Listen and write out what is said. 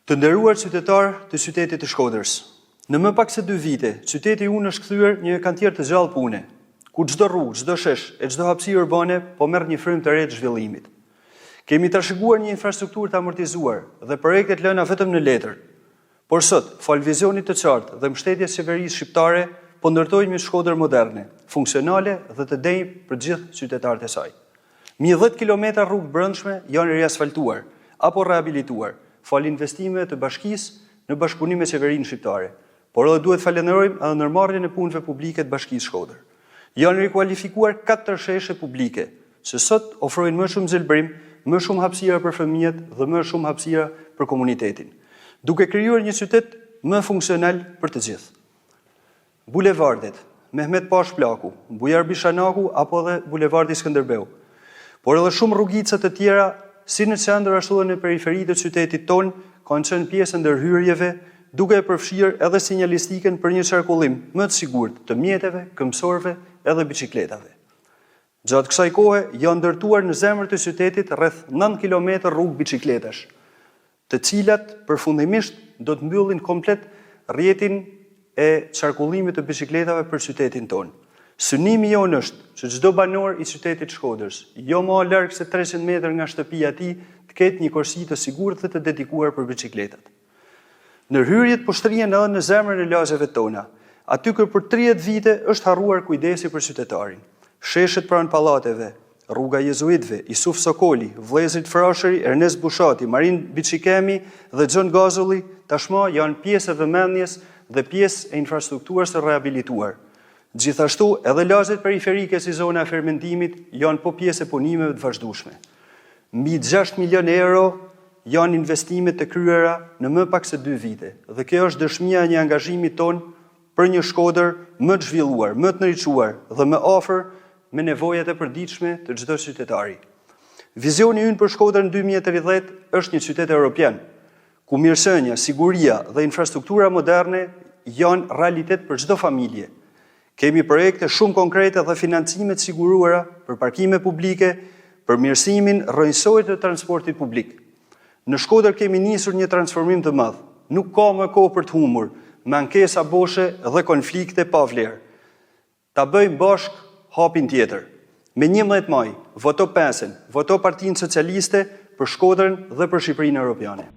Të nderuar qytetar të qytetit të Shkodrës, në më pak se 2 vite, qyteti unë është kthyer një kantier të gjallë pune, ku çdo rrugë, çdo shesh e çdo hapësirë urbane po merr një frymë të re të zhvillimit. Kemi trashëguar një infrastrukturë të amortizuar dhe projektet lëna vetëm në letër. Por sot, fal vizionit të qartë dhe mbështetjes qeverisë shqiptare, po ndërtojmë një Shkodër moderne, funksionale dhe të denjë për gjithë qytetarët e saj. 10 kilometra rrugë brendshme janë riasfaltuar apo rehabilituar, fal investimeve të bashkisë në bashkëpunim me qeverinë shqiptare, por edhe duhet falenderojmë edhe ndërmarrjen e punëve publike të Bashkisë Shkodër. Janë rikualifikuar 4 sheshe publike, që sot ofrojnë më shumë gjelbrim, më shumë hapësira për fëmijët dhe më shumë hapësira për komunitetin, duke krijuar një qytet më funksional për të gjithë. Bulevardet, Mehmet Pash Plaku, Bujar Bishanaku apo dhe Bulevardi Skënderbeu, por edhe shumë rrugica të tjera, si në qendër ashtu dhe në periferi të qytetit ton, kanë qenë pjesë e ndërhyrjeve, duke e përfshirë edhe sinjalistikën për një qarkullim më të sigurt të mjeteve, këmbësorëve edhe biçikletave. Gjatë kësaj kohe janë ndërtuar në zemër të qytetit rreth 9 kilometër rrugë biçikletash, të cilat përfundimisht do të mbyllin komplet rrjetin e qarkullimit të biçikletave për qytetin ton. Synimi jonë është që çdo banor i qytetit Shkodrës, jo më larg se 300 metër nga shtëpia e tij, të ketë një korsi të sigurt dhe të dedikuar për biçikletat. Ndërhyrjet po shtrihen edhe në zemrën e lagjeve tona, aty ku për 30 vite është harruar kujdesi për qytetarin. Sheshet pranë pallateve, rruga Jezuitëve, Isuf Sokoli, Vllezrit Frashëri, Ernest Bushati, Marin Biçikemi dhe Xhon Gazulli tashmë janë pjesë e vëmendjes dhe pjesë e infrastrukturës së rehabilituar. Gjithashtu, edhe lagjet periferike si zona e fermentimit janë po pjesë e punimeve të vazhdueshme. Mbi 6 milion euro janë investimet të kryera në më pak se 2 vite, dhe kjo është dëshmia e një angazhimi ton për një Shkodër më të zhvilluar, më të ndriçuar dhe më afër me nevojat e përditshme të çdo qytetari. Vizioni ynë për Shkodrën 2030 është një qytet evropian, ku mirësënia, siguria dhe infrastruktura moderne janë realitet për çdo familje. Kemi projekte shumë konkrete dhe financime të siguruara për parkime publike, për mirësimin rrënjësor të transportit publik. Në Shkodër kemi nisur një transformim të madh. Nuk ka më kohë për të humbur, me ankesa boshe dhe konflikte pa vlerë. Ta bëjmë bashk hapin tjetër. Me 11 maj, voto PES-ën, voto Partinë Socialiste për Shkodrën dhe për Shqipërinë Europiane.